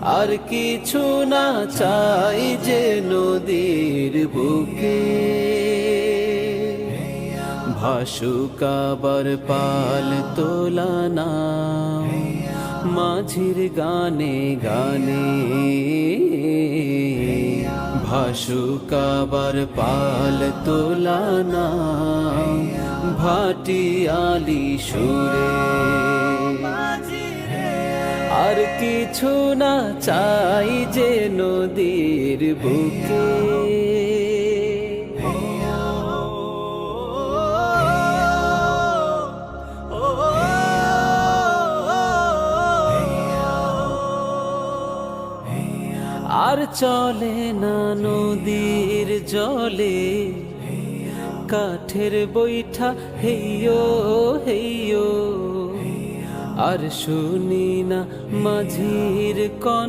আর কিছু না চাই যে নদীর বুকে ভাসুক আবার পাল তোলা নাও মাঝির গানে গানে ভাসুক আবার পাল তোলা নাও ভাটিয়ালি সুরে। আর কিছু না চাই যে নদীর বুকে আর চলে না নদীর জলে কাঠের বৈঠা হেইয়ো হেইয়ো। আর শুনি না মাঝির কণ্ঠ